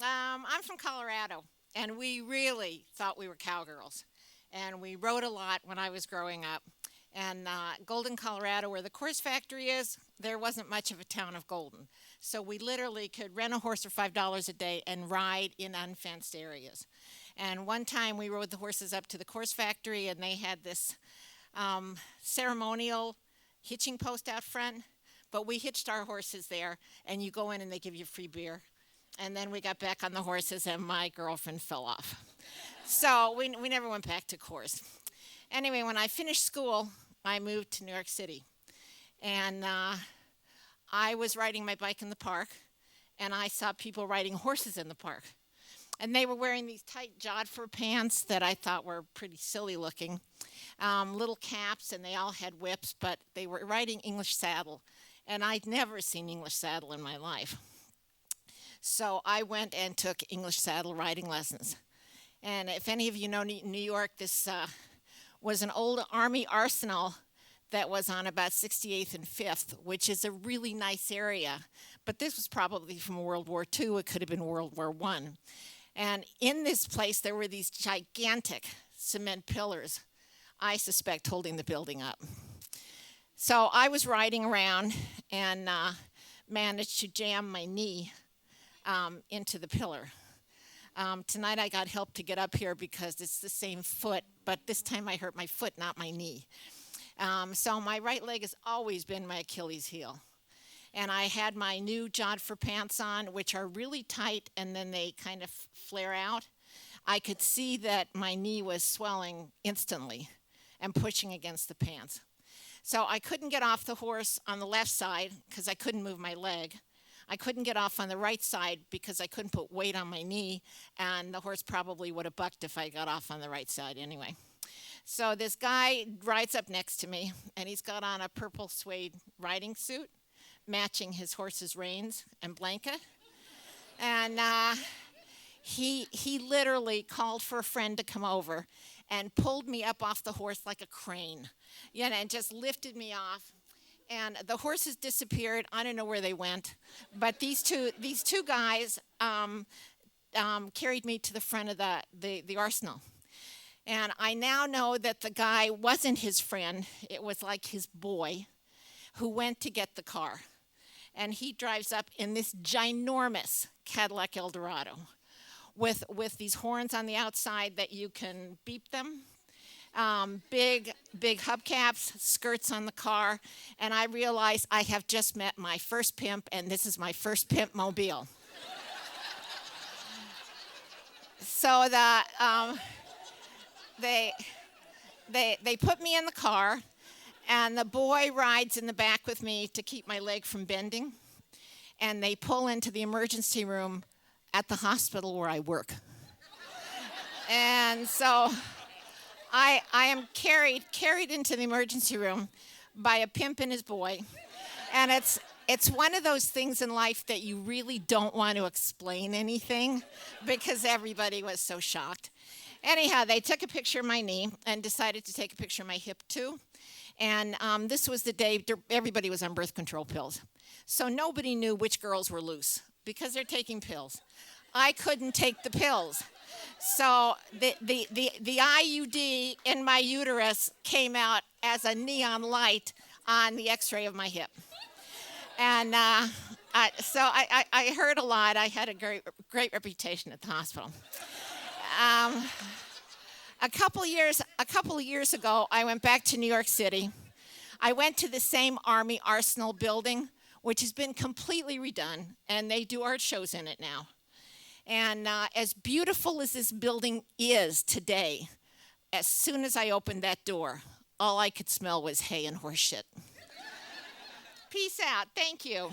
I'm from Colorado, and we really thought we were cowgirls. And we rode a lot when I was growing up. And Golden, Colorado, where the Coors factory is, there wasn't much of a town of Golden. So we literally could rent a horse for $5 a day and ride in unfenced areas. And one time we rode the horses up to the Coors factory, and they had this ceremonial hitching post out front. But we hitched our horses there, and you go in and they give you free beer. And then we got back on the horses, and my girlfriend fell off. So we never went back to Coors. Anyway, when I finished school, I moved to New York City. And I was riding my bike in the park, and I saw people riding horses in the park. And they were wearing these tight jodhpur pants that I thought were pretty silly looking, little caps, and they all had whips, but they were riding English saddle. And I'd never seen English saddle in my life. So I went and took English saddle riding lessons. And if any of you know New York, this was an old Army arsenal that was on about 68th and 5th, which is a really nice area. But this was probably from World War II. It could have been World War I. And in this place, there were these gigantic cement pillars, I suspect, holding the building up. So I was riding around and managed to jam my knee into the pillar. Tonight I got help to get up here because it's the same foot, but this time I hurt my foot, not my knee. So my right leg has always been my Achilles heel. And I had my new jodhpur pants on, which are really tight, and then they kind of flare out. I could see that my knee was swelling instantly and pushing against the pants. So I couldn't get off the horse on the left side because I couldn't move my leg. I couldn't get off on the right side because I couldn't put weight on my knee, and the horse probably would have bucked if I got off on the right side anyway. So this guy rides up next to me, and he's got on a purple suede riding suit, matching his horse's reins and blanket. And he literally called for a friend to come over and pulled me up off the horse like a crane, and just lifted me off. And the horses disappeared. I don't know where they went, but these two guys carried me to the front of the arsenal. And I now know that the guy wasn't his friend. It was like his boy who went to get the car. And he drives up in this ginormous Cadillac Eldorado with these horns on the outside that you can beep them. Big hubcaps, skirts on the car, and I realized I have just met my first pimp, and this is my first pimp mobile. So they put me in the car, and the boy rides in the back with me to keep my leg from bending, and they pull into the emergency room at the hospital where I work. And so I am carried into the emergency room by a pimp and his boy. And it's one of those things in life that you really don't want to explain anything because everybody was so shocked. Anyhow, they took a picture of my knee and decided to take a picture of my hip too. And this was the day everybody was on birth control pills. So nobody knew which girls were loose because they're taking pills. I couldn't take the pills. So the IUD in my uterus came out as a neon light on the x-ray of my hip. And so I heard a lot. I had a great reputation at the hospital. A couple of years ago, I went back to New York City. I went to the same Army Arsenal building, which has been completely redone, and they do art shows in it now. And as beautiful as this building is today, as soon as I opened that door, all I could smell was hay and horse shit. Peace out. Thank you.